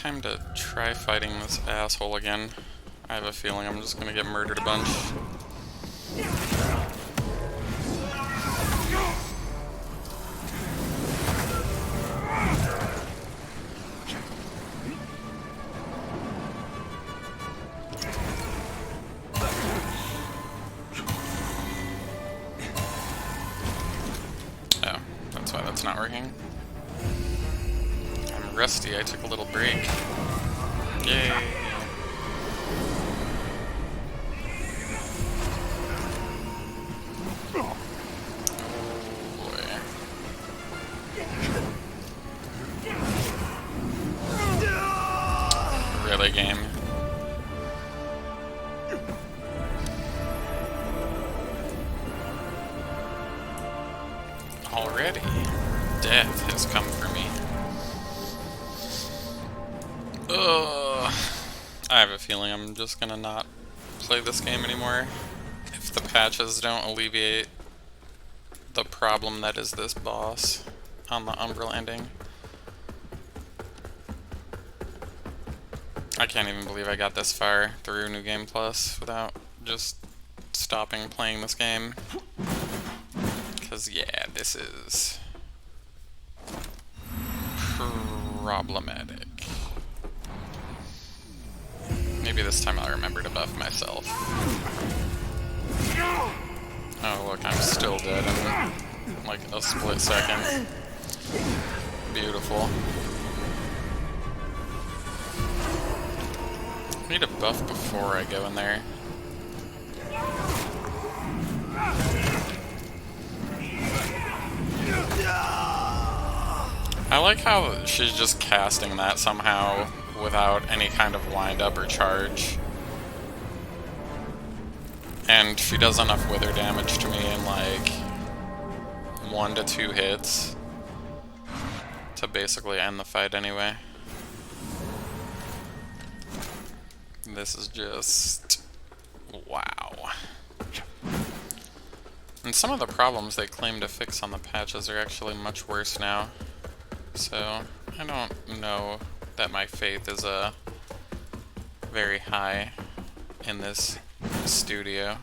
time to try fighting this asshole again. I have a feeling I'm just gonna get murdered a bunch. Oh, that's why that's not working. I'm rusty, I took a little break. Yay! Oh boy. Really, game? Already? Death has come for me. Ugh. I have a feeling I'm just gonna not play this game anymore if the patches don't alleviate the problem that is this boss on the Umbral ending. I can't even believe I got this far through New Game Plus without just stopping playing this game. Because, yeah, this is problematic. Maybe this time I'll remember to buff myself. Oh look, I'm still dead in like a split second. Beautiful. I need a buff before I go in there. I like how she's just casting that somehow without any kind of wind up or charge. And she does enough wither damage to me in like 1 to 2 hits to basically end the fight anyway. This is just wow. And some of the problems they claim to fix on the patches are actually much worse now. So I don't know that my faith is very high in this studio.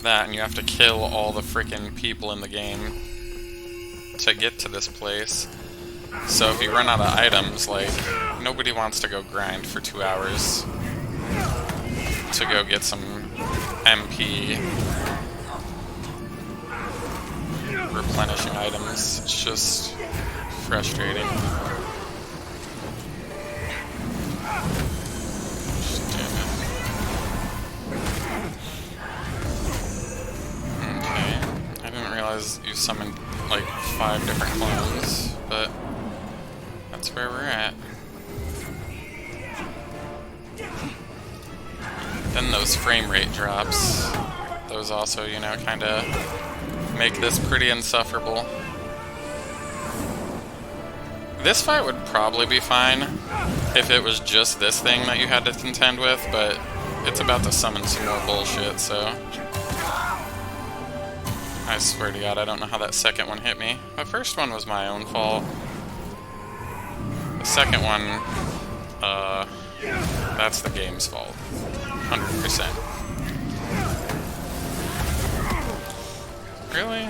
That, and you have to kill all the frickin' people in the game to get to this place. So if you run out of items, like, nobody wants to go grind for 2 hours to go get some MP replenishing items. It's just frustrating. Damn it. Okay, I didn't realize you summoned like 5 different clones, but that's where we're at. Then those frame rate drops, those also, you know, kind of make this pretty insufferable. This fight would probably be fine if it was just this thing that you had to contend with, but it's about to summon some more bullshit, so I swear to God, I don't know how that second one hit me. The first one was my own fault. The second one, that's the game's fault. 100%. Really?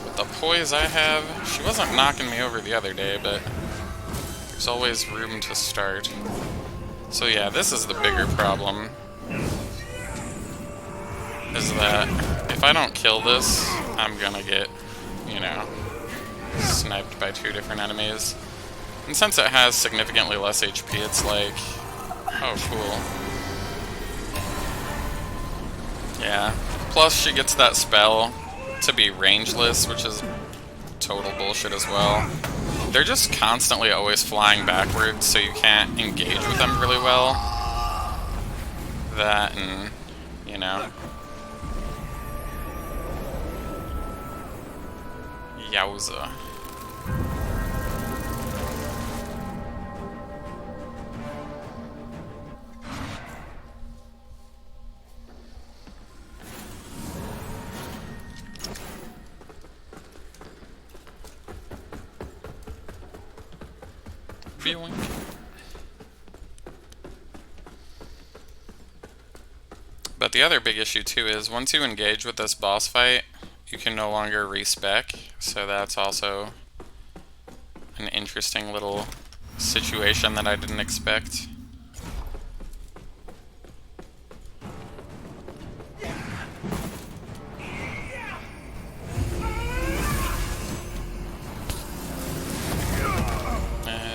With the poise I have, she wasn't knocking me over the other day, but there's always room to start. So yeah, this is the bigger problem. Is that if I don't kill this, I'm gonna get, you know, sniped by 2 different enemies. And since it has significantly less HP, it's like, oh, cool. Yeah. Plus, she gets that spell to be rangeless, which is total bullshit as well. They're just constantly always flying backwards, so you can't engage with them really well. That and, you know. Yowza. Feeling. But the other big issue too is once you engage with this boss fight, you can no longer respec, so that's also an interesting little situation that I didn't expect.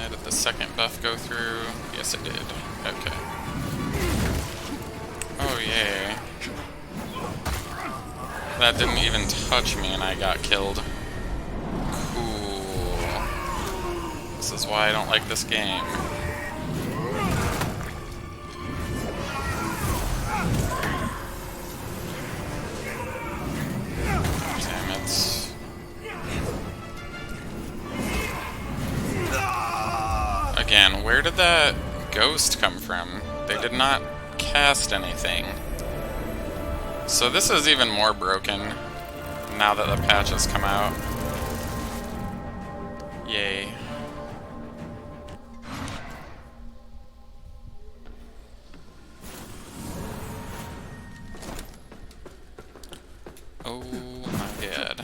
Did the second buff go through? Yes, it did. Okay. Oh, yay. That didn't even touch me and I got killed. Cool. This is why I don't like this game. Damn it. Again, where did that ghost come from? They did not cast anything. So this is even more broken now that the patch has come out. Yay. Oh my god.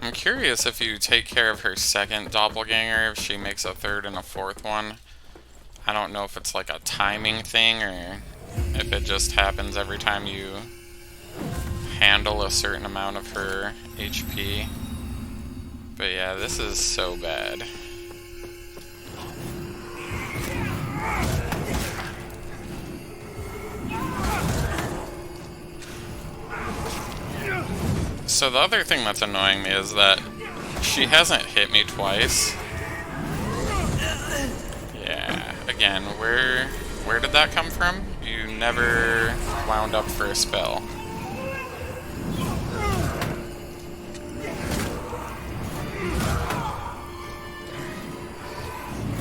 I'm curious if you take care of her second doppelganger, if she makes a third and a fourth one. I don't know if it's like a timing thing or if it just happens every time you handle a certain amount of her HP. But yeah, this is so bad. So the other thing that's annoying me is that she hasn't hit me twice. Yeah, again, where did that come from? You never wound up for a spell.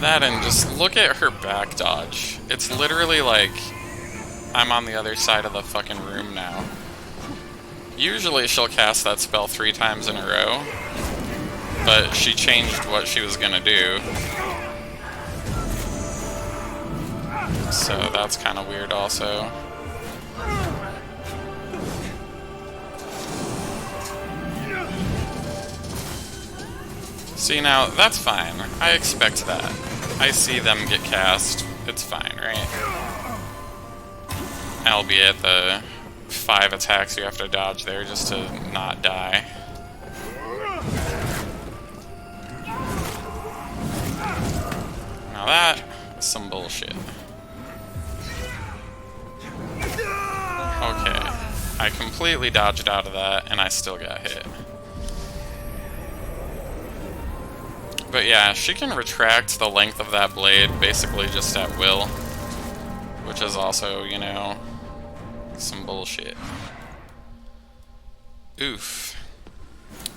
That and just look at her back dodge. It's literally like I'm on the other side of the fucking room now. Usually she'll cast that spell 3 times in a row, but she changed what she was gonna do. So that's kind of weird also. See, now, that's fine. I expect that. I see them get cast. It's fine, right? Albeit the 5 attacks you have to dodge there just to not die. Now that is some bullshit. Okay, I completely dodged out of that and I still got hit. But yeah, she can retract the length of that blade basically just at will, which is also, you know, some bullshit. Oof.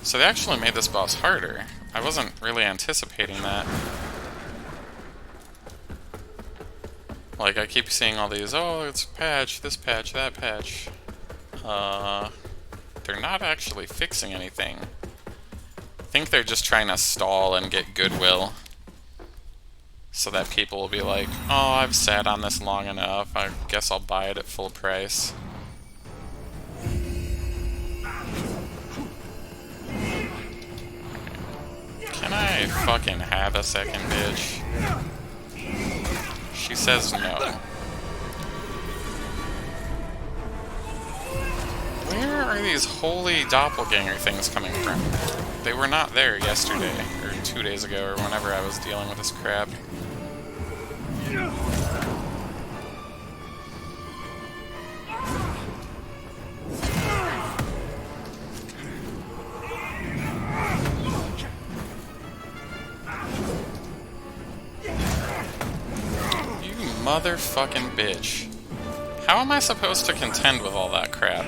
So they actually made this boss harder. I wasn't really anticipating that. Like, I keep seeing all these, oh, it's patch, this patch, that patch. They're not actually fixing anything. I think they're just trying to stall and get goodwill. So that people will be like, oh, I've sat on this long enough, I guess I'll buy it at full price. Can I fucking have a second, bitch? She says no. Where are these holy doppelganger things coming from? They were not there yesterday, or 2 days ago, or whenever I was dealing with this crap. You motherfucking bitch. How am I supposed to contend with all that crap?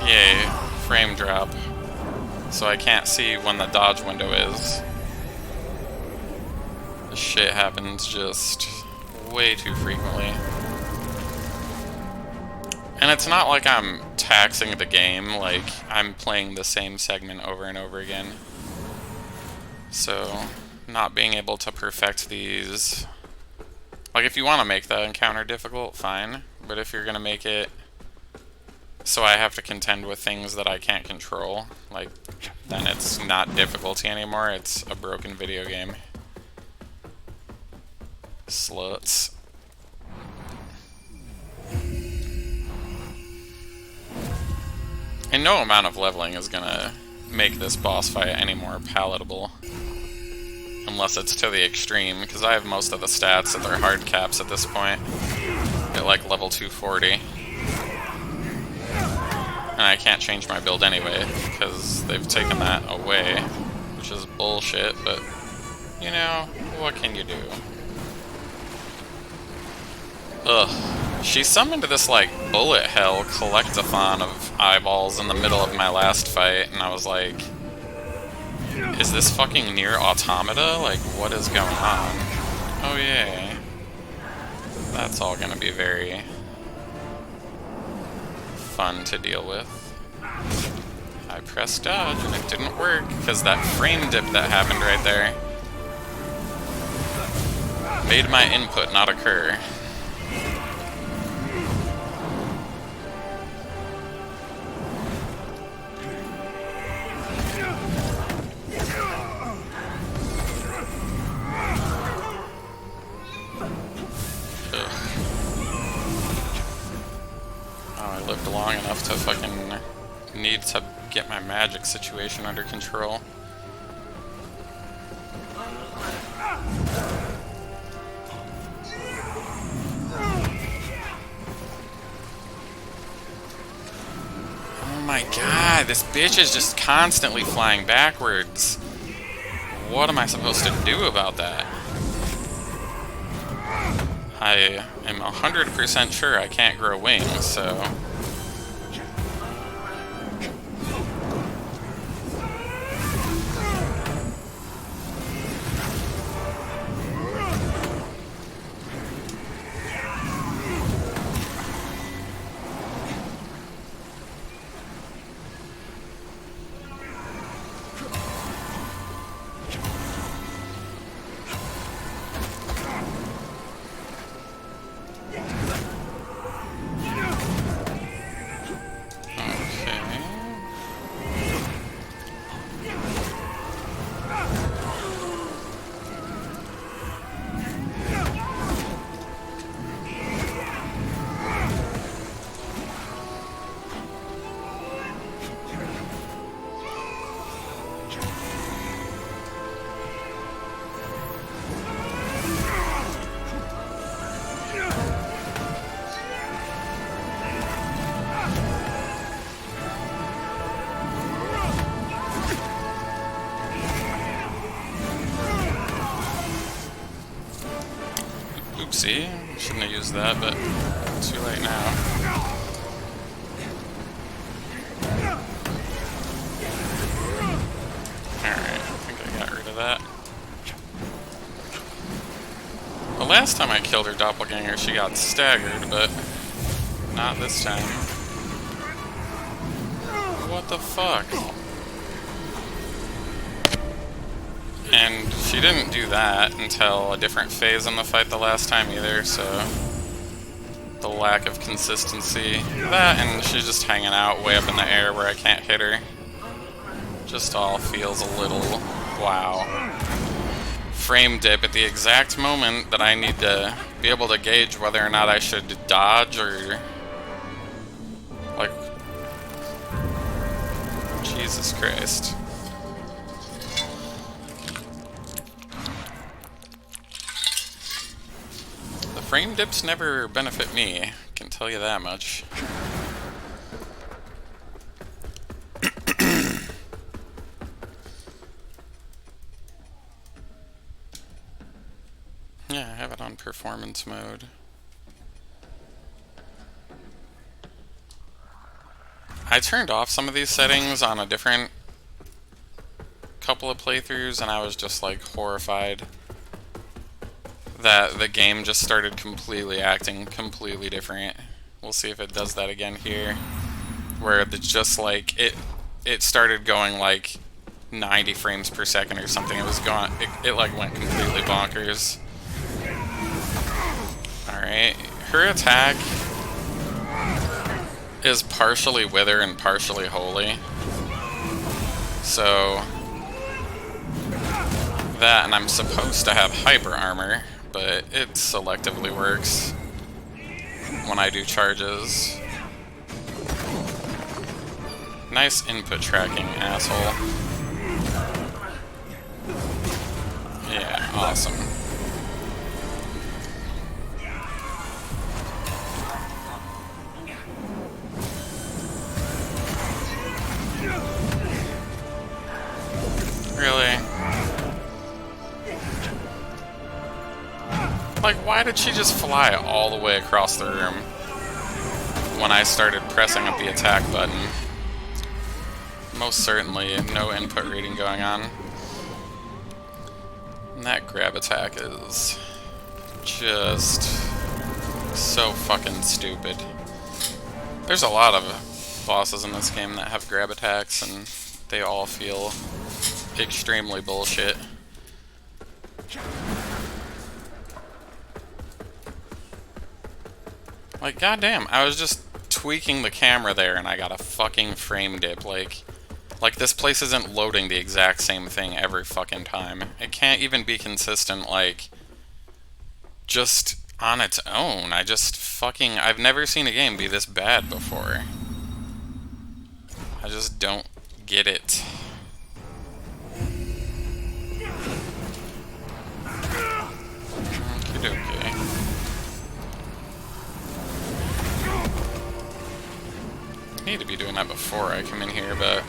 Yay, frame drop. So I can't see when the dodge window is. This shit happens just way too frequently. And it's not like I'm taxing the game, like I'm playing the same segment over and over again. So, not being able to perfect these... Like, if you want to make the encounter difficult, fine. But if you're going to make it so I have to contend with things that I can't control, like, then it's not difficulty anymore, it's a broken video game. Sluts. And no amount of leveling is gonna make this boss fight any more palatable. Unless it's to the extreme, because I have most of the stats at their hard caps at this point. At like level 240. And I can't change my build anyway, because they've taken that away. Which is bullshit, but, you know, what can you do? Ugh. She summoned this, like, bullet hell collectathon of eyeballs in the middle of my last fight, and I was like... Is this fucking Nier Automata? Like, what is going on? Oh, yay. That's all gonna be very... fun to deal with. I pressed dodge and it didn't work, because that frame dip that happened right there made my input not occur. Lived long enough to fucking need to get my magic situation under control. Oh my god, this bitch is just constantly flying backwards. What am I supposed to do about that? I am 100% sure I can't grow wings, so... Oopsie, shouldn't have used that, but too late now. Alright, I think I got rid of that. The last time I killed her doppelganger, she got staggered, but not this time. What the fuck? And she didn't do that until a different phase in the fight the last time either, so... The lack of consistency. That, and she's just hanging out way up in the air where I can't hit her. Just all feels a little... wow. Frame dip at the exact moment that I need to be able to gauge whether or not I should dodge or... like... Jesus Christ. Frame dips never benefit me, I can tell you that much. Yeah, I have it on performance mode. I turned off some of these settings on a different couple of playthroughs and I was just like horrified that the game just started acting completely different We'll see if it does that again here. Where it's just like, it started going like 90 frames per second or something. It was gone, it like went completely bonkers. Alright, her attack is partially Wither and partially Holy. So that, and I'm supposed to have Hyper Armor, but it selectively works when I do charges. Nice input tracking, asshole. Yeah, awesome. Really? Like, why did she just fly all the way across the room when I started pressing up the attack button? Most certainly no input reading going on. And that grab attack is just so fucking stupid. There's a lot of bosses in this game that have grab attacks, and they all feel extremely bullshit. Like, goddamn, I was just tweaking the camera there and I got a fucking frame dip. Like this place isn't loading the exact same thing every fucking time. It can't even be consistent, like, just on its own. I've never seen a game be this bad before. I just don't get it. Okay. I need to be doing that before I come in here, but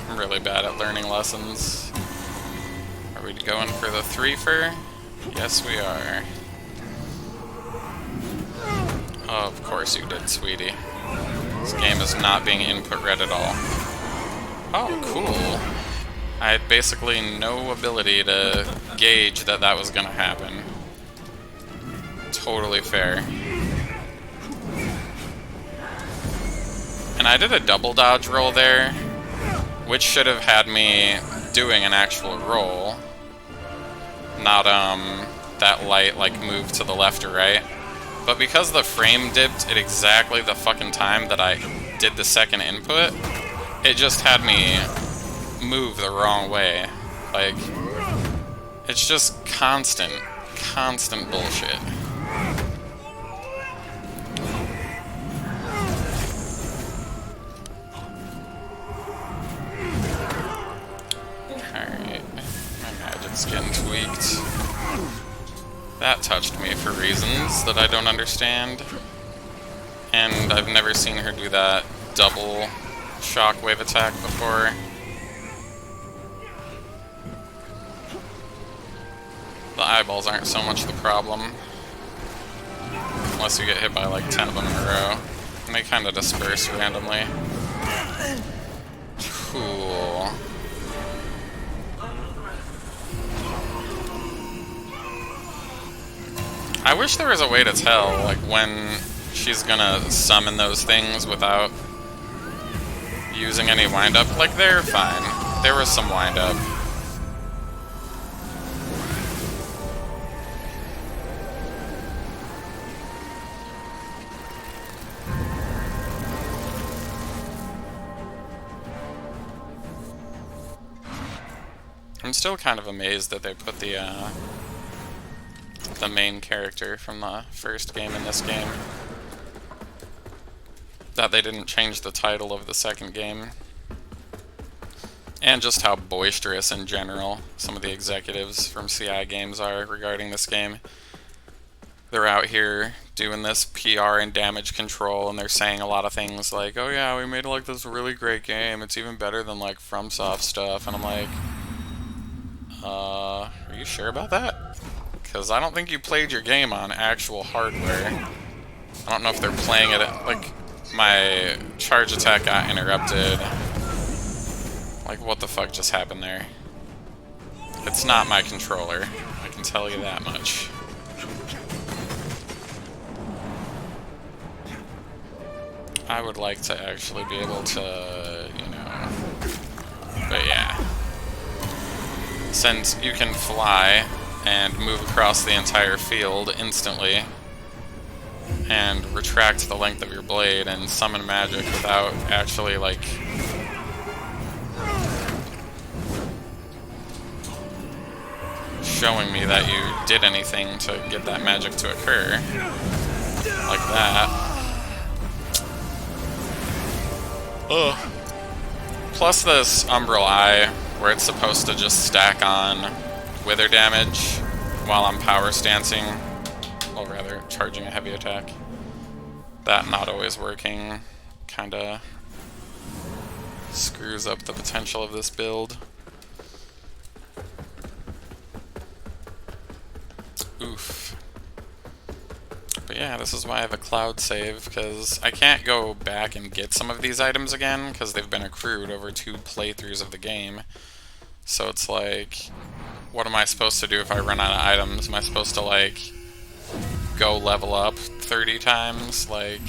I'm really bad at learning lessons. Are we going for the threefer? Yes, we are. Oh, of course you did, sweetie. This game is not being input read at all. Oh, cool. I had basically no ability to gauge that that was gonna happen. Totally fair. And I did a double dodge roll there, which should have had me doing an actual roll, not that light like move to the left or right. But because the frame dipped at exactly the fucking time that I did the second input, it just had me move the wrong way. Like, it's just constant bullshit. Alright, my magic's getting tweaked. That touched me for reasons that I don't understand. And I've never seen her do that double shockwave attack before. The eyeballs aren't so much the problem. Unless you get hit by like 10 of them in a row. And they kind of disperse randomly. Cool. I wish there was a way to tell, like, when she's gonna summon those things without using any wind-up. Like, they're fine. There was some wind-up. I'm still kind of amazed that they put the main character from the first game in this game. That they didn't change the title of the second game. And just how boisterous in general some of the executives from CI Games are regarding this game. They're out here doing this PR and damage control, and they're saying a lot of things like, oh yeah, we made like this really great game, it's even better than like FromSoft stuff, and I'm like, are you sure about that? Because I don't think you played your game on actual hardware. I don't know if they're playing it at, like, my charge attack got interrupted. Like, what the fuck just happened there? It's not my controller, I can tell you that much. I would like to actually be able to, you know... But yeah. Since you can fly and move across the entire field instantly, and retract the length of your blade and summon magic without actually, like... showing me that you did anything to get that magic to occur. Like that. Ugh. Plus this Umbral Eye, where it's supposed to just stack on wither damage while I'm power stancing. Well, rather, charging a heavy attack. That not always working kinda screws up the potential of this build. Oof. But yeah, this is why I have a cloud save, because I can't go back and get some of these items again, because they've been accrued over 2 playthroughs of the game. So it's like, what am I supposed to do if I run out of items? Am I supposed to, like, go level up 30 times, like,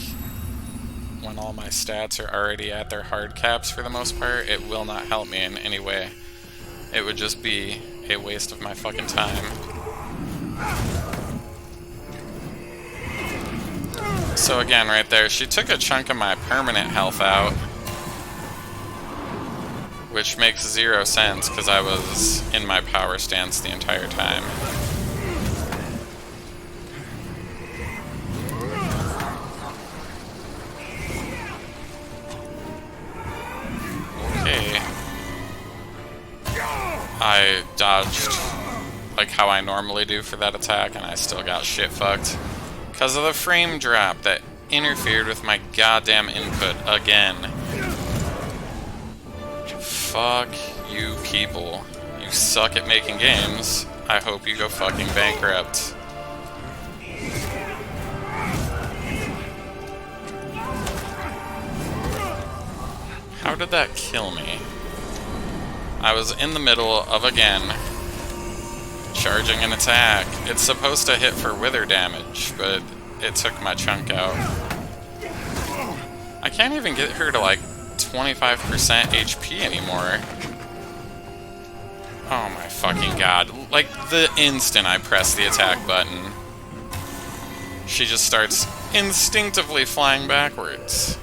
when all my stats are already at their hard caps for the most part? It will not help me in any way. It would just be a waste of my fucking time. So again, right there, she took a chunk of my permanent health out, which makes 0 sense because I was in my power stance the entire time. Okay. I dodged like how I normally do for that attack, and I still got shit fucked because of the frame drop that interfered with my goddamn input again. Fuck you people. You suck at making games. I hope you go fucking bankrupt. How did that kill me? I was in the middle of, again, charging an attack. It's supposed to hit for wither damage, but it took my chunk out. I can't even get her to like 25% HP anymore. Oh my fucking god. Like, the instant I press the attack button, she just starts instinctively flying backwards.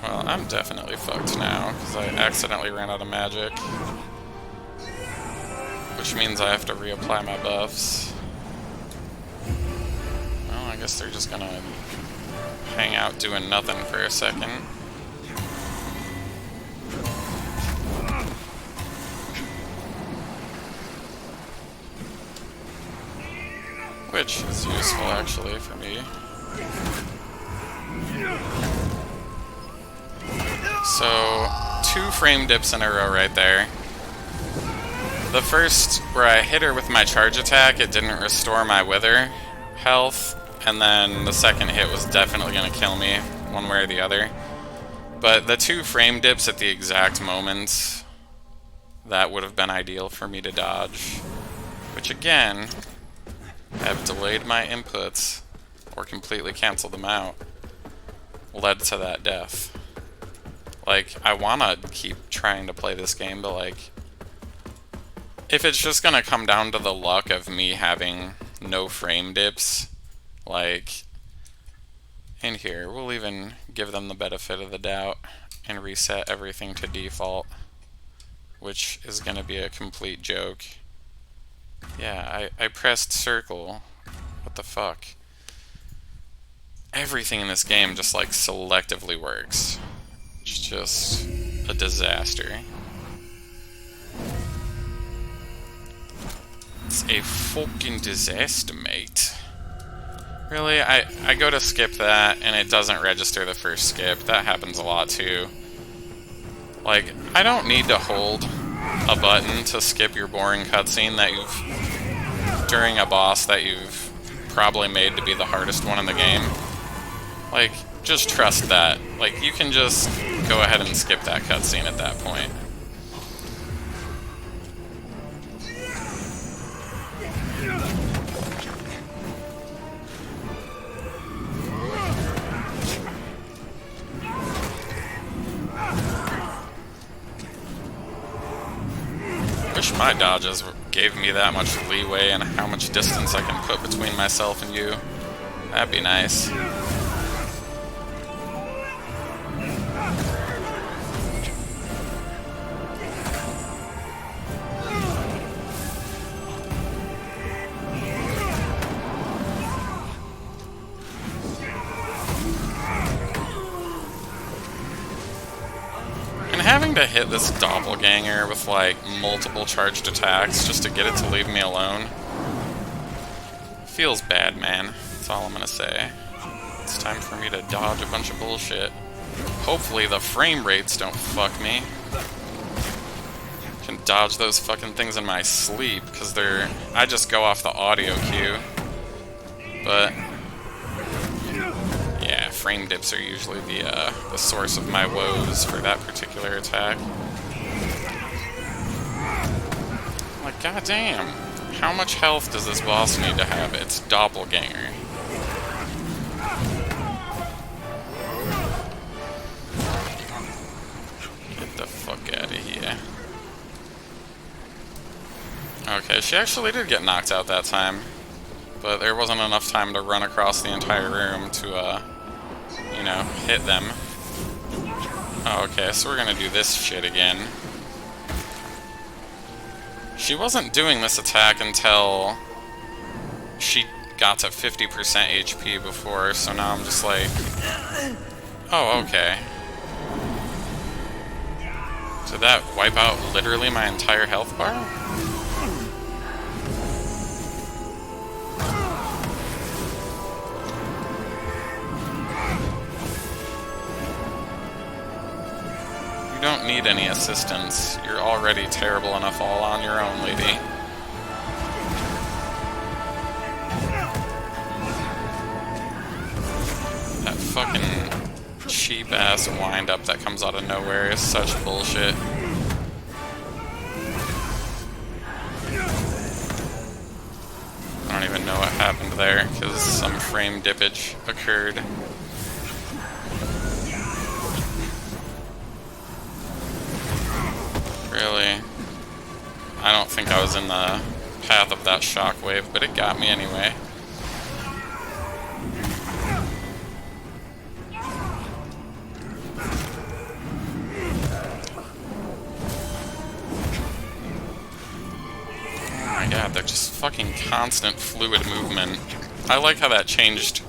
Well, I'm definitely fucked now, because I accidentally ran out of magic. Which means I have to reapply my buffs. Well, I guess they're just gonna hang out doing nothing for a second. Which is useful, actually, for me. So, 2 frame dips in a row right there. The first, where I hit her with my charge attack, it didn't restore my wither health, and then the second hit was definitely going to kill me, one way or the other. But the 2 frame dips at the exact moment, that would have been ideal for me to dodge. Which again, have delayed my inputs, or completely canceled them out, led to that death. Like, I wanna keep trying to play this game, but like, if it's just gonna come down to the luck of me having no frame dips, like, in here, we'll even give them the benefit of the doubt and reset everything to default, which is gonna be a complete joke. Yeah, I pressed circle. What the fuck? Everything in this game just, like, selectively works. It's just a disaster. It's a fucking disaster, mate. Really? I go to skip that, and it doesn't register the first skip. That happens a lot, too. Like, I don't need to hold a button to skip your boring cutscene that you've... during a boss that you've probably made to be the hardest one in the game. Like, just trust that. Like, you can just go ahead and skip that cutscene at that point. Wish my dodges gave me that much leeway and how much distance I can put between myself and you. That'd be nice. Having to hit this doppelganger with like multiple charged attacks just to get it to leave me alone feels bad, man. That's all I'm gonna say. It's time for me to dodge a bunch of bullshit. Hopefully the frame rates don't fuck me. I can dodge those fucking things in my sleep because I just go off the audio cue. But yeah, frame dips are usually the source of my woes for that particular attack. Like, goddamn, how much health does this boss need to have? It's doppelganger. Get the fuck out of here. Okay, she actually did get knocked out that time. But there wasn't enough time to run across the entire room to, you know, hit them. Oh, okay, so we're gonna do this shit again. She wasn't doing this attack until she got to 50% HP before, so now I'm just like... Oh, okay. Did that wipe out literally my entire health bar? You don't need any assistance. You're already terrible enough all on your own, lady. That fucking cheap-ass wind-up that comes out of nowhere is such bullshit. I don't even know what happened there, because some frame dippage occurred. Really? I don't think I was in the path of that shockwave, but it got me anyway. Oh my god, they're just fucking constant fluid movement. I like how that changed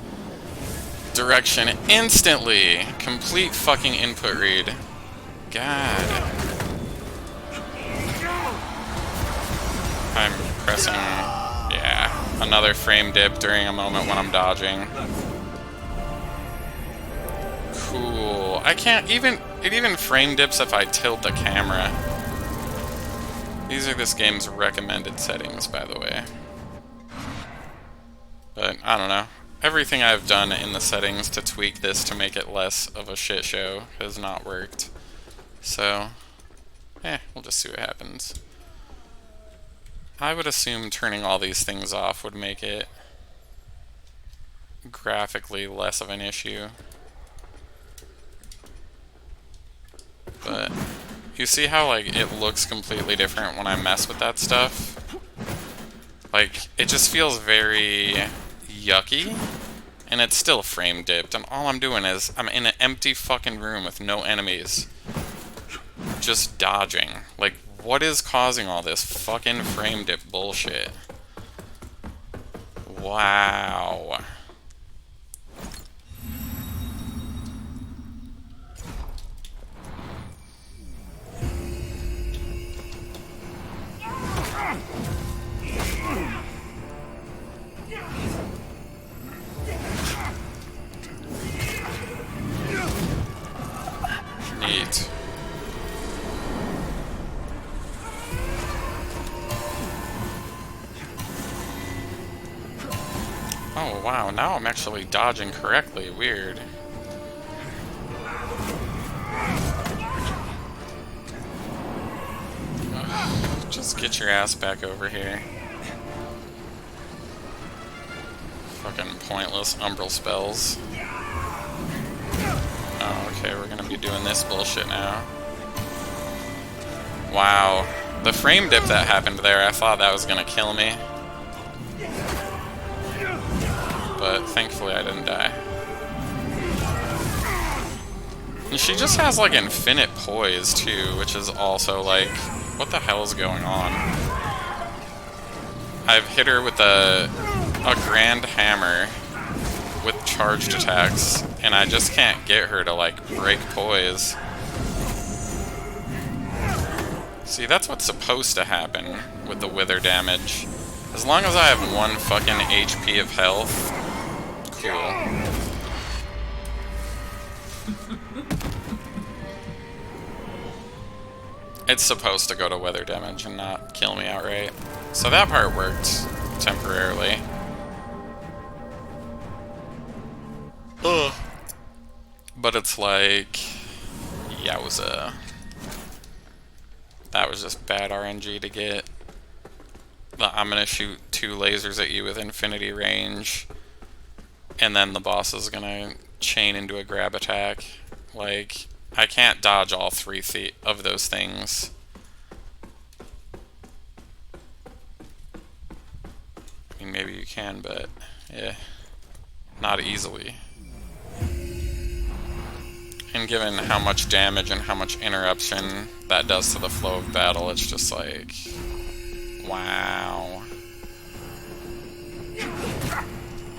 direction instantly. Complete fucking input read. God. I'm pressing, yeah, another frame dip during a moment when I'm dodging. Cool. I can't even, it even frame dips if I tilt the camera. These are this game's recommended settings, by the way. But, I don't know. Everything I've done in the settings to tweak this to make it less of a shit show has not worked. So, we'll just see what happens. I would assume turning all these things off would make it graphically less of an issue. But you see how like it looks completely different when I mess with that stuff? Like, it just feels very yucky, and it's still frame dipped, and all I'm doing is I'm in an empty fucking room with no enemies. Just dodging. Like, what is causing all this fucking frame dip bullshit? Wow. Neat. Oh wow, now I'm actually dodging correctly. Weird. Just get your ass back over here. Fucking pointless umbral spells. Oh, okay, we're gonna be doing this bullshit now. Wow. The frame dip that happened there, I thought that was gonna kill me. But thankfully I didn't die. And she just has like infinite poise too, which is also like, what the hell is going on? I've hit her with a grand hammer with charged attacks, and I just can't get her to like break poise. See, that's what's supposed to happen with the wither damage. As long as I have 1 fucking HP of health, cool. It's supposed to go to weather damage and not kill me outright. So that part worked temporarily. Ugh. But it's like, yowza. That was just bad RNG to get. I'm gonna shoot 2 lasers at you with infinity range, and then the boss is gonna chain into a grab attack. Like, I can't dodge all 3 of those things. I mean, maybe you can, but yeah, not easily. And given how much damage and how much interruption that does to the flow of battle, it's just like, wow.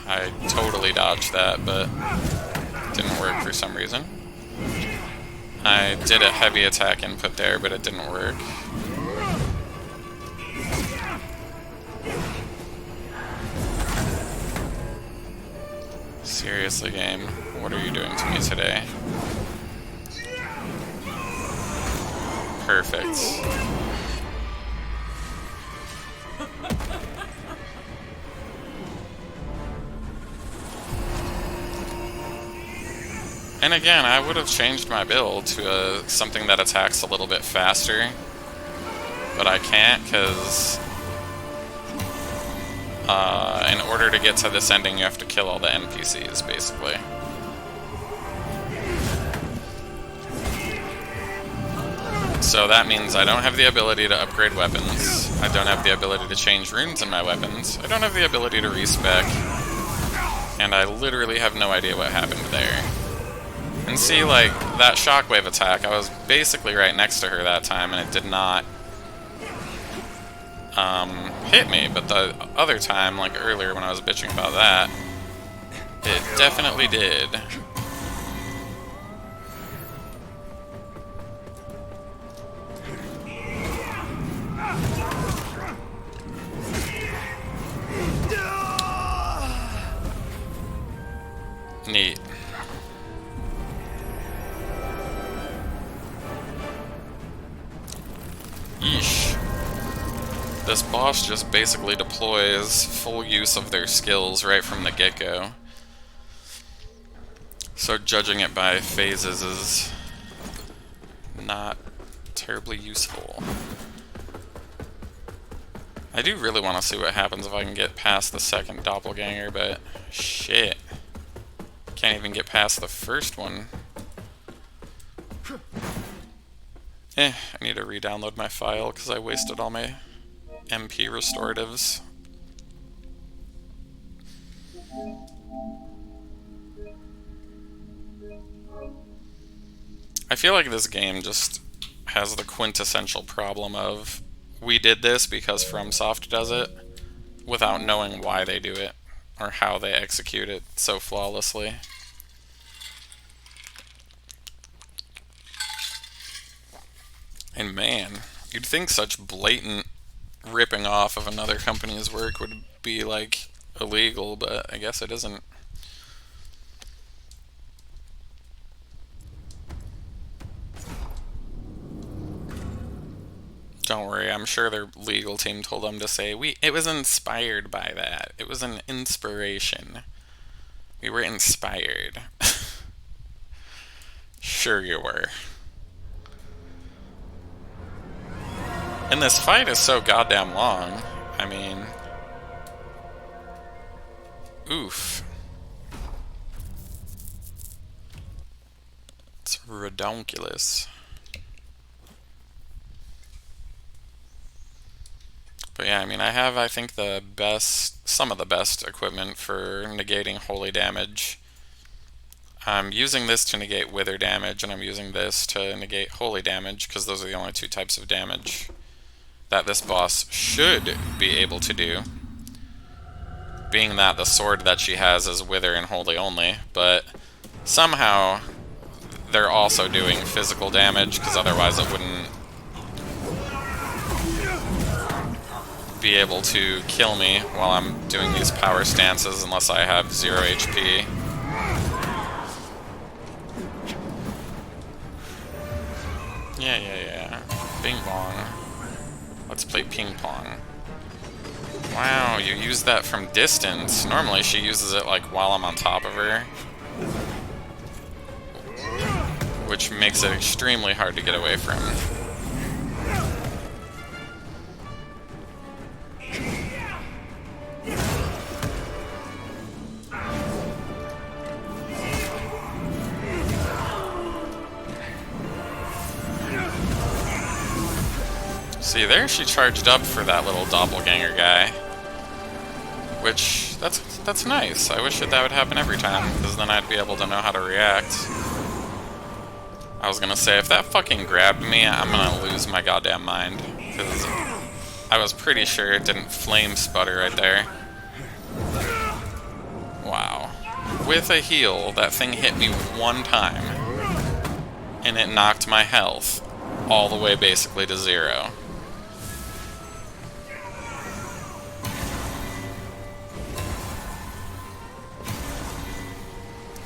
I totally dodged that, but it didn't work for some reason. I did a heavy attack input there, but it didn't work. Seriously, game, what are you doing to me today? Perfect. And again, I would have changed my build to something that attacks a little bit faster, but I can't because in order to get to this ending, you have to kill all the NPCs, basically. So that means I don't have the ability to upgrade weapons, I don't have the ability to change runes in my weapons, I don't have the ability to respec, and I literally have no idea what happened there. And see, like, that shockwave attack, I was basically right next to her that time, and it did not hit me, but the other time, like earlier when I was bitching about that, it definitely did. Neat. Yeesh. This boss just basically deploys full use of their skills right from the get-go. So judging it by phases is not terribly useful. I do really want to see what happens if I can get past the second doppelganger, but shit. Can't even get past the first one. I need to re-download my file because I wasted all my MP restoratives. I feel like this game just has the quintessential problem of we did this because FromSoft does it without knowing why they do it or how they execute it so flawlessly. And man, you'd think such blatant ripping off of another company's work would be like illegal, but I guess it isn't. Don't worry, I'm sure their legal team told them to say, it was inspired by that. It was an inspiration. We were inspired. Sure you were. And this fight is so goddamn long. I mean... Oof. It's redonkulous. But yeah, I mean, I have, I think, some of the best equipment for negating holy damage. I'm using this to negate wither damage, and I'm using this to negate holy damage, because those are the only two types of damage that this boss should be able to do. Being that the sword that she has is wither and holy only, but somehow they're also doing physical damage, because otherwise it wouldn't be able to kill me while I'm doing these power stances unless I have 0 HP. Yeah. Bing bong. Let's play ping pong. Wow, you used that from distance. Normally she uses it like while I'm on top of her, which makes it extremely hard to get away from. See, there she charged up for that little doppelganger guy. Which, that's nice. I wish that would happen every time, because then I'd be able to know how to react. I was gonna say, if that fucking grabbed me, I'm gonna lose my goddamn mind. Because I was pretty sure it didn't flame sputter right there. Wow. With a heal, that thing hit me one time, and it knocked my health all the way basically to 0.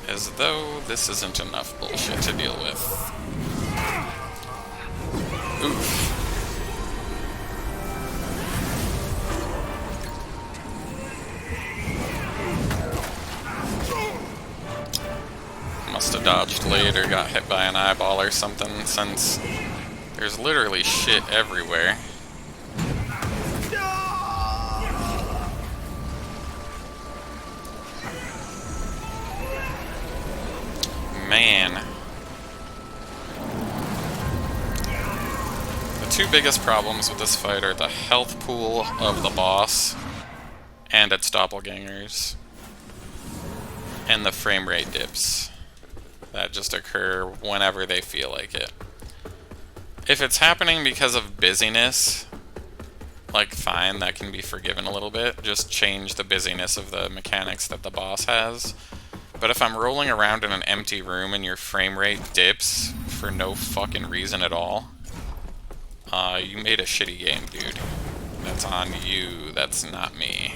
As though this isn't enough bullshit to deal with. Oof. Must have dodged late or got hit by an eyeball or something, since there's literally shit everywhere. Man. The two biggest problems with this fight are the health pool of the boss and its doppelgangers, and the frame rate dips that just occur whenever they feel like it. If it's happening because of busyness, like fine, that can be forgiven a little bit. Just change the busyness of the mechanics that the boss has. But if I'm rolling around in an empty room and your frame rate dips for no fucking reason at all, you made a shitty game, dude. That's on you, that's not me.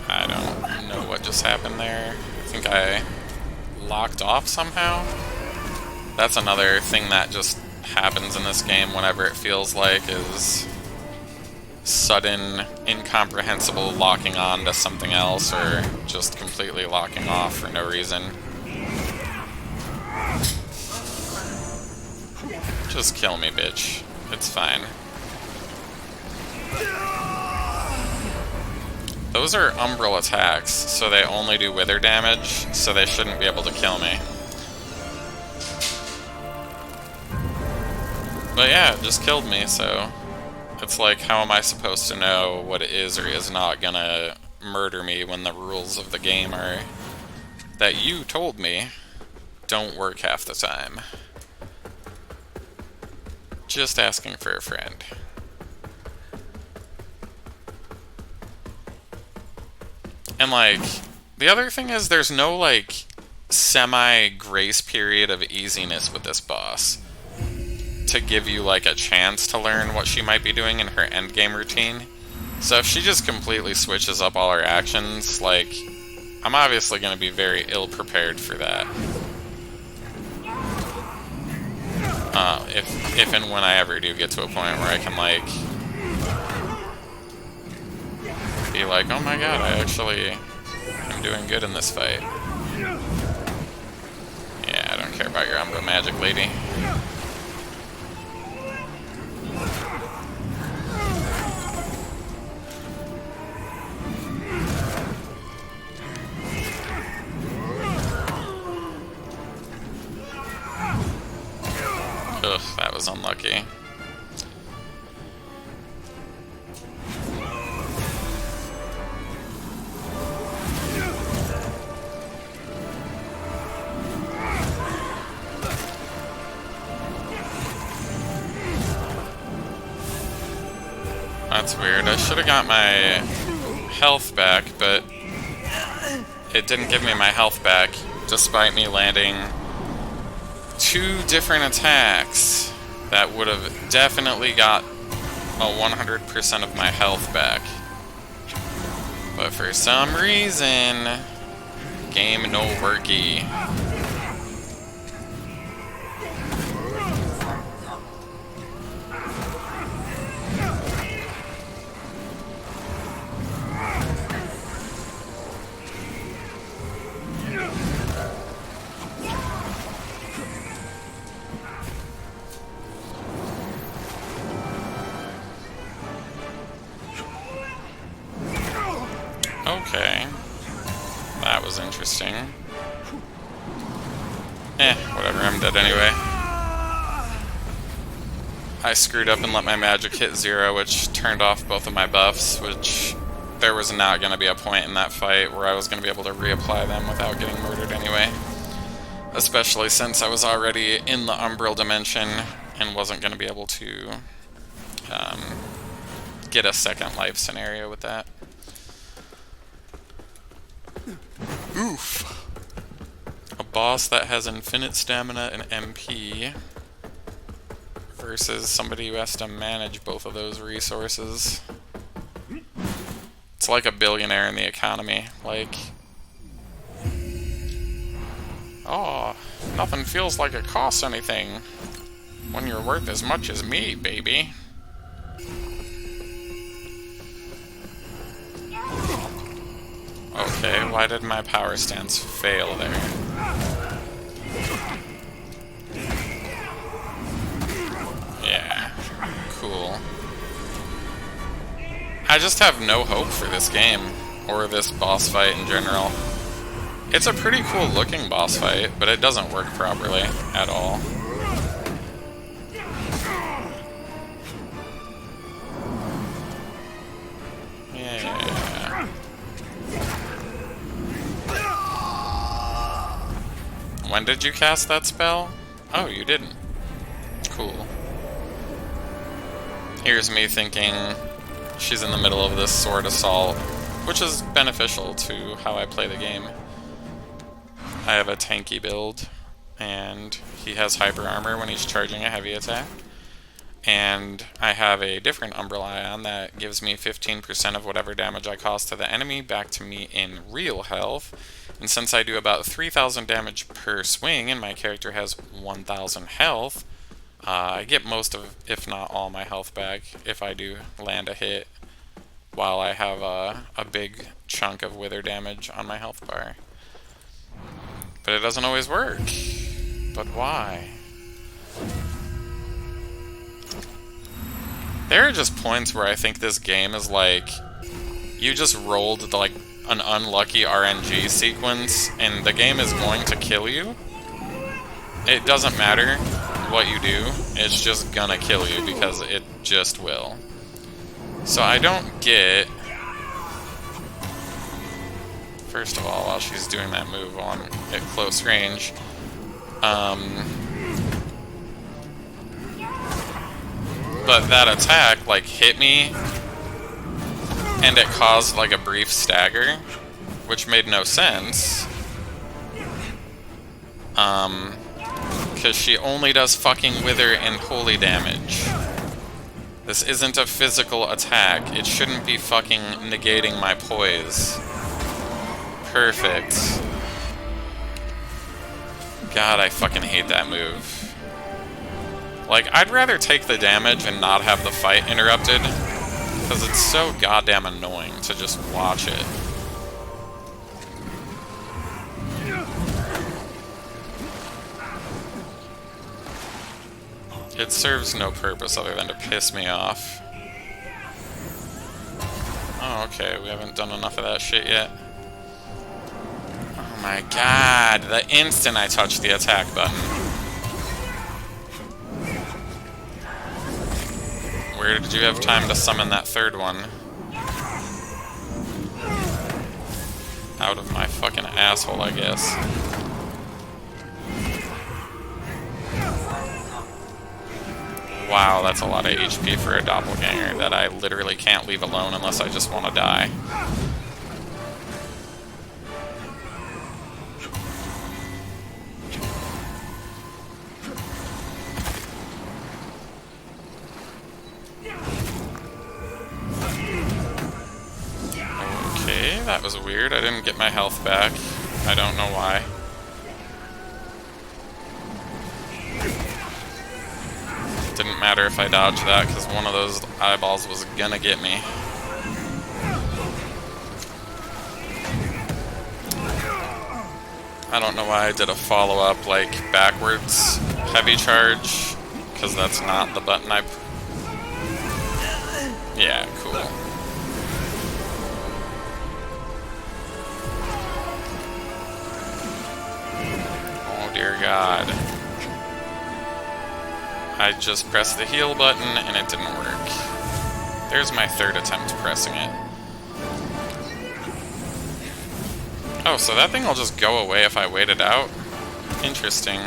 I don't know what just happened there. I think I locked off somehow. That's another thing that just happens in this game whenever it feels like is sudden, incomprehensible locking on to something else, or just completely locking off for no reason. Just kill me, bitch. It's fine. Those are umbral attacks, so they only do wither damage, so they shouldn't be able to kill me. But yeah, it just killed me, so it's like, how am I supposed to know what it is or is not gonna murder me when the rules of the game are that you told me don't work half the time? Just asking for a friend. And like, the other thing is there's no like semi-grace period of easiness with this boss to give you like a chance to learn what she might be doing in her endgame routine. So if she just completely switches up all her actions, like, I'm obviously going to be very ill-prepared for that. If and when I ever do get to a point where I can like be like, oh my god, I actually am doing good in this fight. Yeah, I don't care about your Umbra magic, lady. unlucky. That's weird. I should have got my health back, but it didn't give me my health back, despite me landing 2 different attacks that would have definitely got a 100% of my health back. But for some reason, game no worky. Okay. That was interesting. Whatever, I'm dead anyway. I screwed up and let my magic hit 0, which turned off both of my buffs, which there was not going to be a point in that fight where I was going to be able to reapply them without getting murdered anyway. Especially since I was already in the Umbral Dimension and wasn't going to be able to get a second life scenario with that. Oof. A boss that has infinite stamina and MP versus somebody who has to manage both of those resources. It's like a billionaire in the economy. Like, oh, nothing feels like it costs anything when you're worth as much as me, baby. Okay, why did my power stance fail there? Yeah, cool. I just have no hope for this game, or this boss fight in general. It's a pretty cool looking boss fight, but it doesn't work properly at all. Yeah. When did you cast that spell? Oh, you didn't. Cool. Here's me thinking she's in the middle of this sword assault, which is beneficial to how I play the game. I have a tanky build, and he has hyper armor when he's charging a heavy attack. And I have a different Umbral Ion that gives me 15% of whatever damage I cause to the enemy back to me in real health. And since I do about 3,000 damage per swing and my character has 1,000 health, I get most of, if not all, my health back if I do land a hit, while I have a big chunk of wither damage on my health bar. But it doesn't always work. But why? There are just points where I think this game is like, you just rolled like an unlucky RNG sequence and the game is going to kill you. It doesn't matter what you do, it's just gonna kill you because it just will. So I don't get... First of all, while she's doing that move on at close range, but that attack, like, hit me, and it caused, like, a brief stagger, which made no sense. Because she only does fucking wither and holy damage. This isn't a physical attack. It shouldn't be fucking negating my poise. Perfect. God, I fucking hate that move. Like, I'd rather take the damage and not have the fight interrupted, because it's so goddamn annoying to just watch it. It serves no purpose other than to piss me off. Oh, okay, we haven't done enough of that shit yet. Oh my god, the instant I touch the attack button. Where did you have time to summon that third one? Out of my fucking asshole, I guess. Wow, that's a lot of HP for a doppelganger that I literally can't leave alone unless I just want to die. Okay, that was weird. I didn't get my health back. I don't know why. Didn't matter if I dodged that, because one of those eyeballs was gonna get me. I don't know why I did a follow-up, like, backwards heavy charge, because that's not the button I... Yeah, cool. Oh dear God. I just pressed the heal button and it didn't work. There's my third attempt pressing it. Oh, so that thing will just go away if I wait it out? Interesting.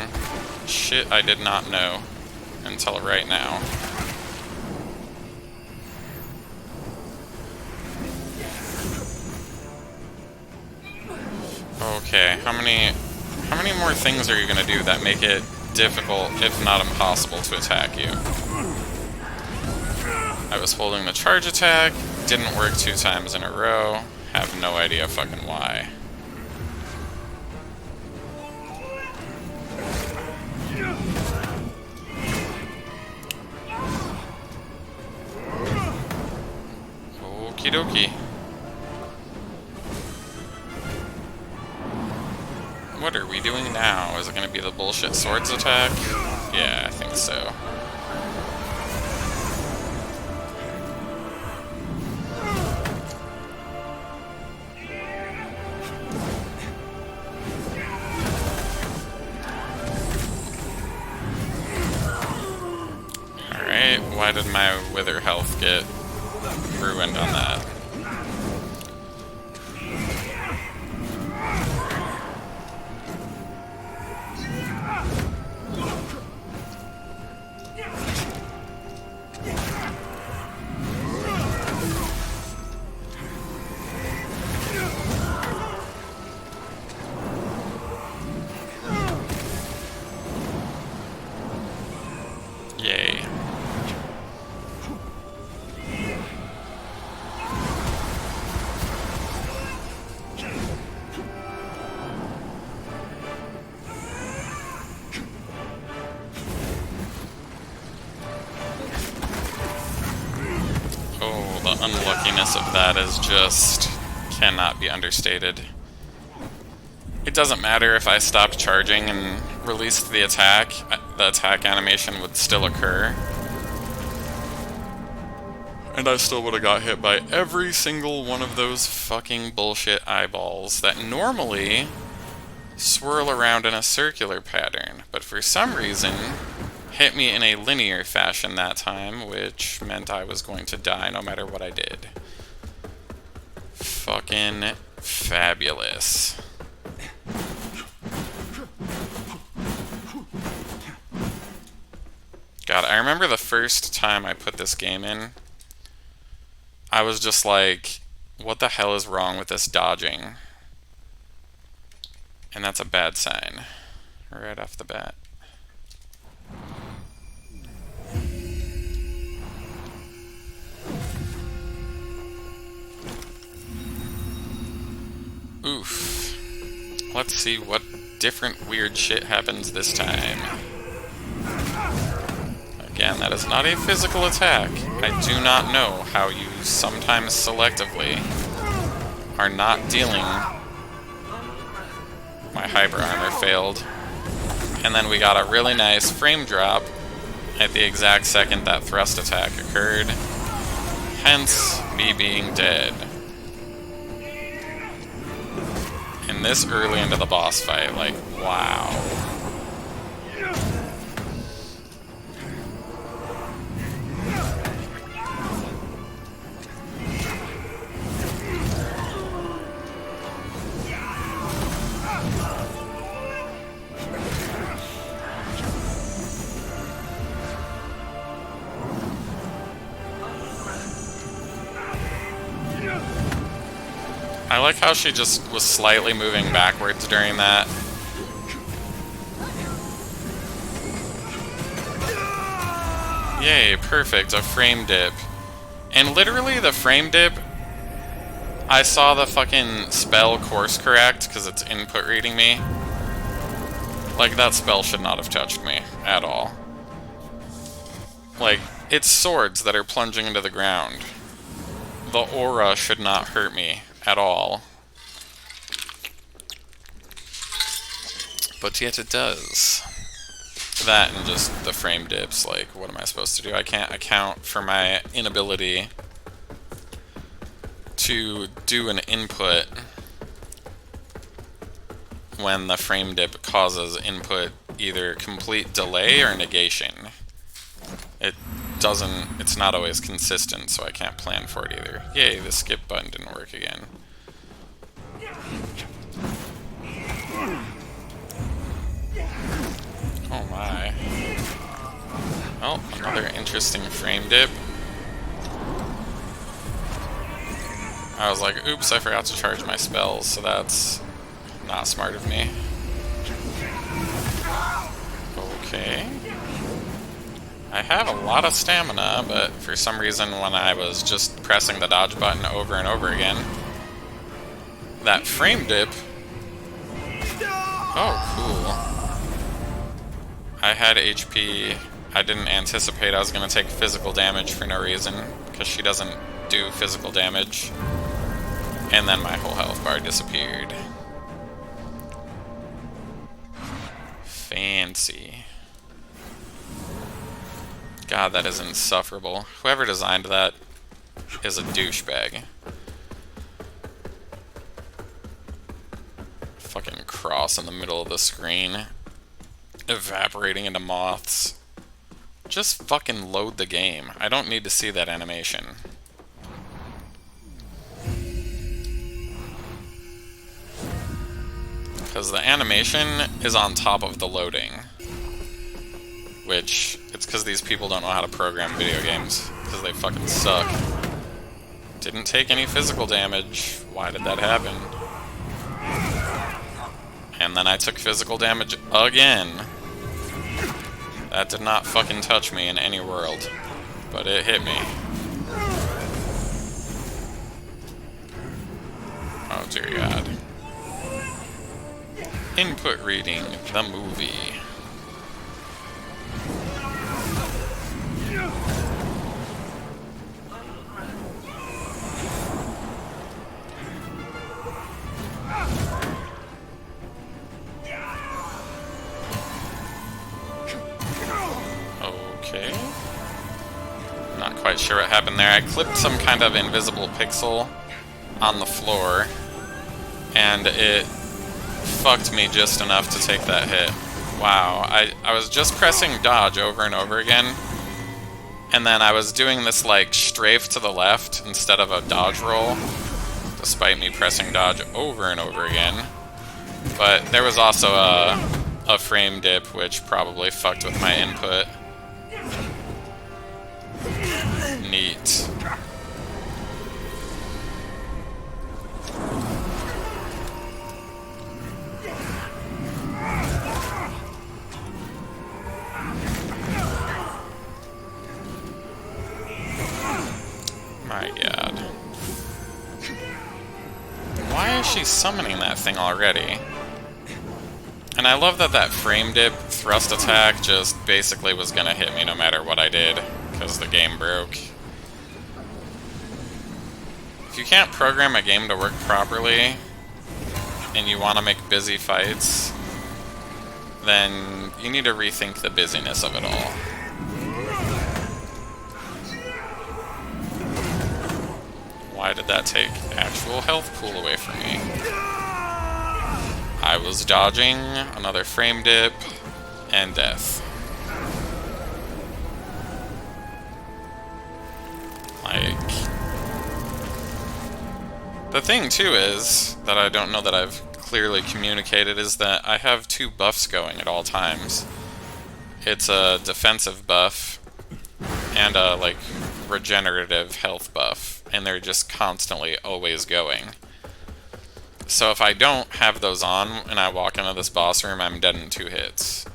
Shit I did not know until right now. Okay, how many more things are you gonna do that make it difficult, if not impossible, to attack you? I was holding the charge attack, didn't work 2 times in a row, have no idea fucking why. Okie dokie. What are we doing now? Is it going to be the bullshit swords attack? Yeah, I think so. Alright, why did my wither health get ruined on that? Yay. Oh, the unluckiness of that is just cannot be understated. It doesn't matter if I stopped charging and released the attack animation would still occur. And I still would have got hit by every single one of those fucking bullshit eyeballs that normally swirl around in a circular pattern, but for some reason hit me in a linear fashion that time, which meant I was going to die no matter what I did. Fucking fabulous. God, I remember the first time I put this game in, I was just like, what the hell is wrong with this dodging? And that's a bad sign, right off the bat. Oof. Let's see what different weird shit happens this time. Again, that is not a physical attack. I do not know how you sometimes selectively are not dealing. My hyper armor failed. And then we got a really nice frame drop at the exact second that thrust attack occurred. Hence, me being dead. And this early into the boss fight, like, wow. like how she just was slightly moving backwards during that. Yay, perfect, a frame dip. And literally the frame dip, I saw the fucking spell course correct because it's input reading me. Like, that spell should not have touched me at all. Like, it's swords that are plunging into the ground. The aura should not hurt me at all. But yet it does. That and just the frame dips, like, what am I supposed to do? I can't account for my inability to do an input when the frame dip causes input either complete delay or negation. It's not always consistent, so I can't plan for it either. Yay, the skip button didn't work again. Oh my. Oh, another interesting frame dip. I was like, oops, I forgot to charge my spells, so that's not smart of me. Okay. I have a lot of stamina, but for some reason when I was just pressing the dodge button over and over again, that frame dip... Oh, cool. I had HP. I didn't anticipate I was going to take physical damage for no reason, because she doesn't do physical damage. And then my whole health bar disappeared. Fancy. God, that is insufferable. Whoever designed that is a douchebag. Fucking cross in the middle of the screen. Evaporating into moths. Just fucking load the game. I don't need to see that animation. Because the animation is on top of the loading. Which, it's because these people don't know how to program video games. Because they fucking suck. Didn't take any physical damage. Why did that happen? And then I took physical damage again. That did not fucking touch me in any world. But it hit me. Oh dear God. Input reading the movie. Okay. Not quite sure what happened there. I clipped some kind of invisible pixel on the floor, and it fucked me just enough to take that hit. Wow, I was just pressing dodge over and over again, and then I was doing this like strafe to the left instead of a dodge roll, despite me pressing dodge over and over again. But there was also a frame dip, which probably fucked with my input. Neat. My God. Why is she summoning that thing already? And I love that that frame dip thrust attack just basically was gonna hit me no matter what I did, because the game broke. If you can't program a game to work properly, and you want to make busy fights, then you need to rethink the busyness of it all. Why did that take actual health pool away from me? I was dodging, another frame dip, and death. Like... The thing, too, is, that I don't know that I've clearly communicated, is that I have two buffs going at all times. It's a defensive buff, and a, like, regenerative health buff, and they're just constantly always going. So if I don't have those on and I walk into this boss room, I'm dead in 2 hits.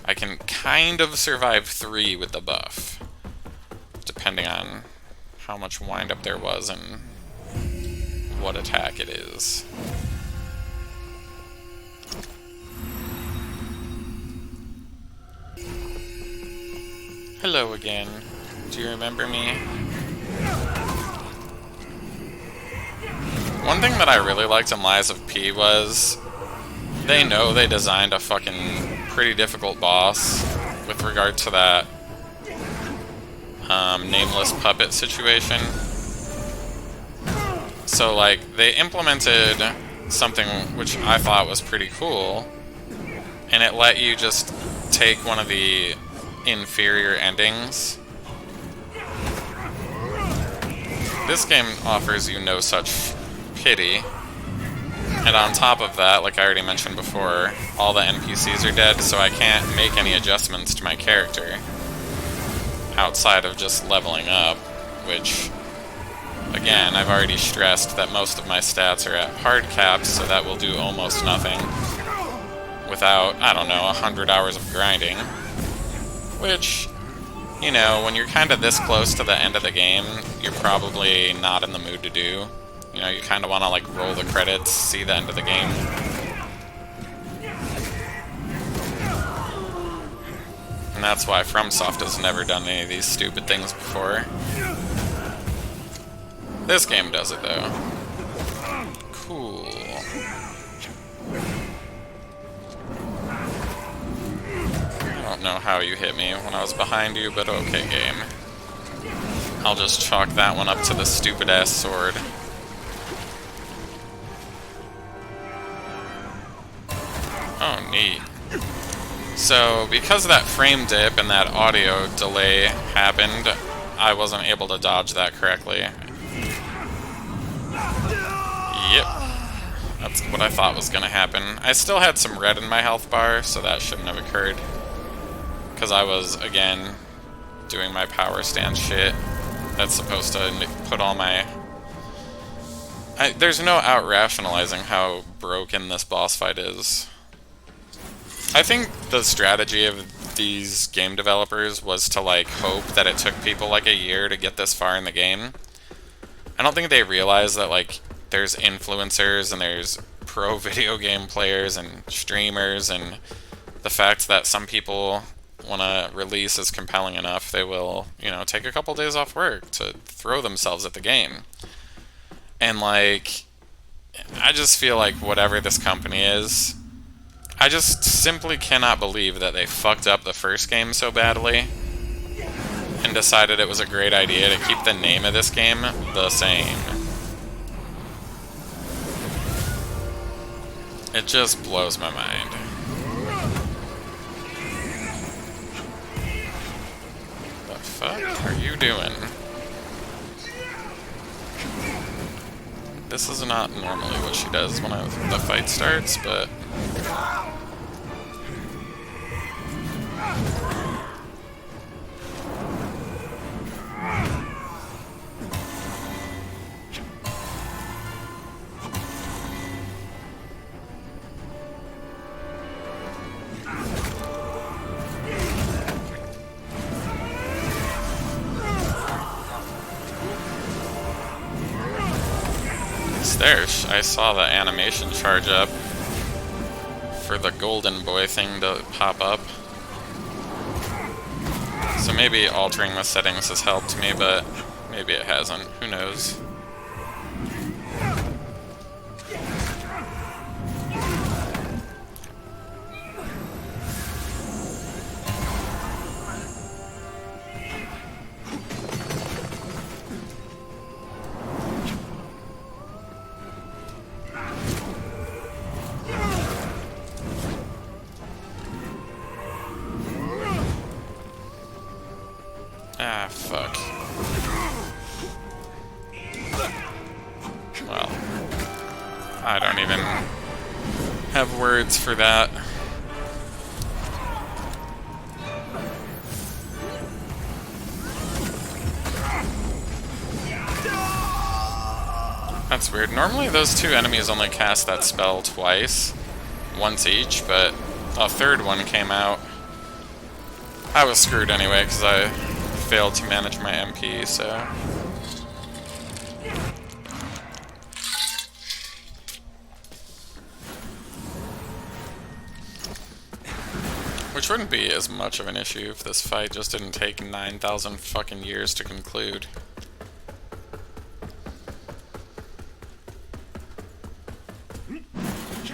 I can kind of survive 3 with the buff, depending on how much wind-up there was and what attack it is. Hello again. Do you remember me? One thing that I really liked in Lies of P was they know they designed a fucking pretty difficult boss with regard to that nameless puppet situation. So, like, they implemented something which I thought was pretty cool, and it let you just take one of the inferior endings. This game offers you no such pity. And on top of that, like I already mentioned before, all the NPCs are dead, so I can't make any adjustments to my character outside of just leveling up, which, again, I've already stressed that most of my stats are at hard caps, so that will do almost nothing without, I don't know, 100 hours of grinding. Which, you know, when you're kind of this close to the end of the game, you're probably not in the mood to do. You know, you kind of want to, like, roll the credits, see the end of the game. And that's why FromSoft has never done any of these stupid things before. This game does it, though. Cool. I don't know how you hit me when I was behind you, but okay, game. I'll just chalk that one up to the stupid-ass sword. Oh, neat. So, because that frame dip and that audio delay happened, I wasn't able to dodge that correctly. Yep. That's what I thought was gonna happen. I still had some red in my health bar, so that shouldn't have occurred. Because I was, again, doing my power stance shit. That's supposed to put all my... there's no out-rationalizing how broken this boss fight is. I think the strategy of these game developers was to, like, hope that it took people, like, a year to get this far in the game. I don't think they realize that, like, there's influencers and there's pro video game players and streamers, and the fact that some people want a release is compelling enough, they will, you know, take a couple days off work to throw themselves at the game. And, like, I just feel like whatever this company is, I just simply cannot believe that they fucked up the first game so badly and decided it was a great idea to keep the name of this game the same. It just blows my mind. The fuck are you doing? This is not normally what she does when the fight starts, but... there, I saw the animation charge up for the golden boy thing to pop up. So maybe altering the settings has helped me, but maybe it hasn't. Who knows? Ah, fuck. Well, I don't even have words for that. That That's weird. Normally those two enemies only cast that spell twice, once each, but a third one came out. I was screwed anyway, because I failed to manage my MP, so... Which wouldn't be as much of an issue if this fight just didn't take 9,000 fucking years to conclude.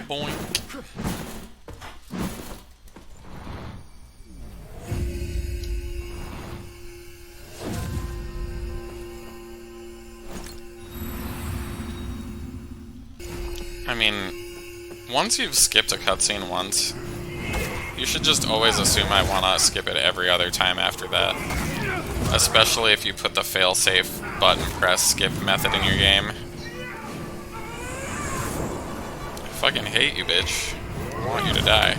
Boink. I mean, once you've skipped a cutscene once, you should just always assume I want to skip it every other time after that. Especially if you put the fail-safe button press skip method in your game. I fucking hate you, bitch. I want you to die.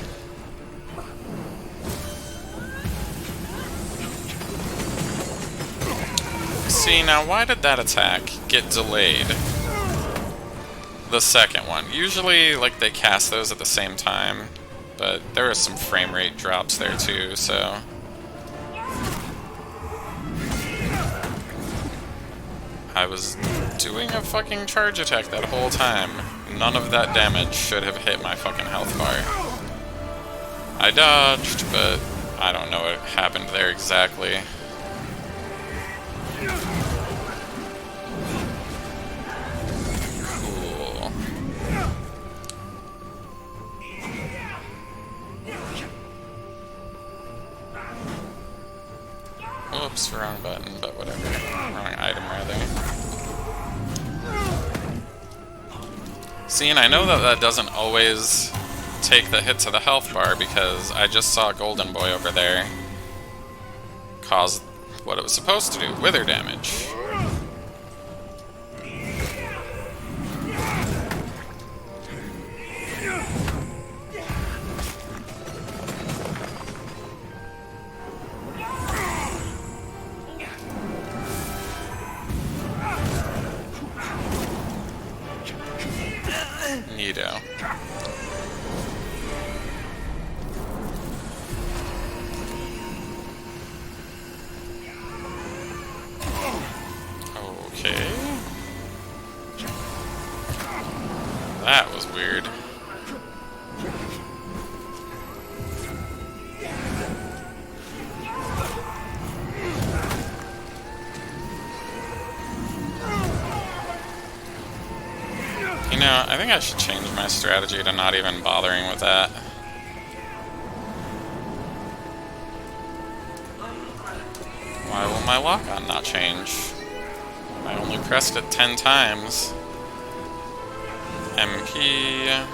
See, now why did that attack get delayed? The second one. Usually, like, they cast those at the same time. But there was some frame rate drops there too, so... I was doing a fucking charge attack that whole time. None of that damage should have hit my fucking health bar. I dodged, but I don't know what happened there exactly. Oops, wrong button, but whatever. Wrong item, rather. See, and I know that that doesn't always take the hit to the health bar, because I just saw Golden Boy over there cause what it was supposed to do, wither damage. Neato. Okay. That was weird. You know, I think I should change my strategy to not even bothering with that. Why will my lock-on not change? I only pressed it 10 times. MP...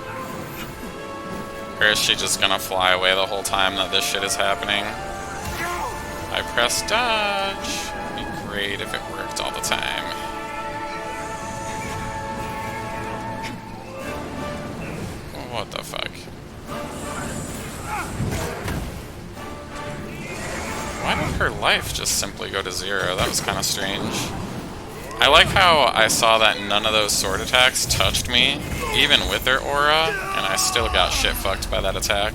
Or is she just gonna fly away the whole time that this shit is happening? I press dodge. It'd be great if it worked all the time. What the fuck? Why did her life just simply go to 0? That was kind of strange. I like how I saw that none of those sword attacks touched me, even with their aura, and I still got shit fucked by that attack.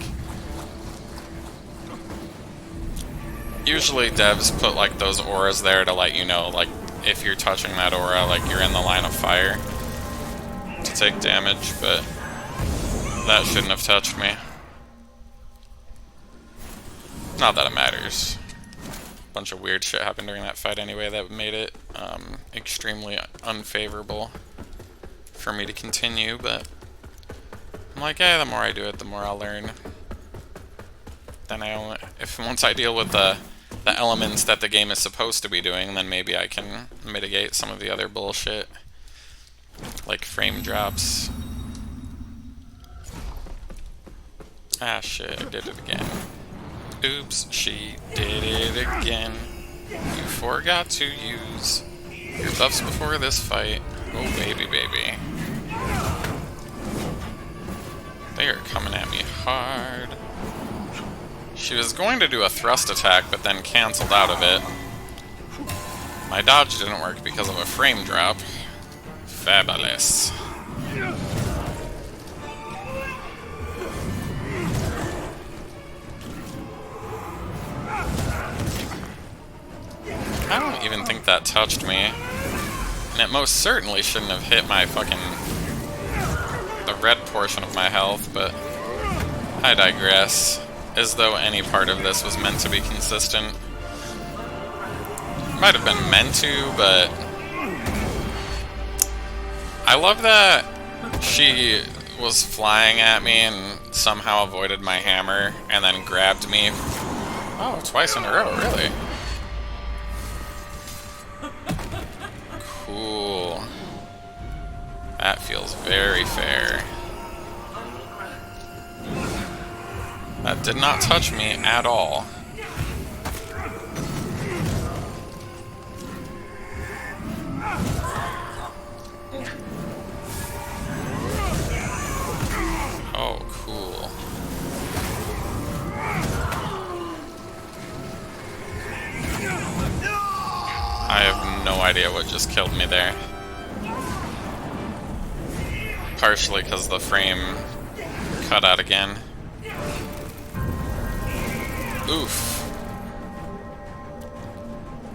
Usually devs put like those auras there to let you know, like, if you're touching that aura, like you're in the line of fire to take damage, but that shouldn't have touched me. Not that it matters. Bunch of weird shit happened during that fight anyway that made it extremely unfavorable for me to continue, but I'm like, yeah, the more I do it, the more I'll learn. Then once I deal with the elements that the game is supposed to be doing, then maybe I can mitigate some of the other bullshit, like frame drops. Ah shit, I did it again. Oops, she did it again. You forgot to use your buffs before this fight. Oh baby, baby. They are coming at me hard. She was going to do a thrust attack, but then canceled out of it. My dodge didn't work because of a frame drop. Fabulous. I don't even think that touched me. And it most certainly shouldn't have hit my fucking... the red portion of my health, but I digress. As though any part of this was meant to be consistent. Might have been meant to, but... I love that she was flying at me and somehow avoided my hammer and then grabbed me. Oh, twice in a row, really? Cool. That feels very fair. That did not touch me at all. Oh, cool. I have no idea what just killed me there. Partially because the frame cut out again. Oof.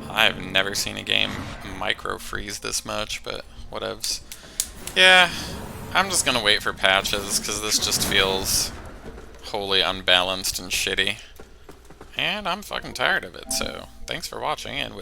I've never seen a game micro-freeze this much, but whatevs. Yeah, I'm just gonna wait for patches, because this just feels wholly unbalanced and shitty. And I'm fucking tired of it, so thanks for watching, and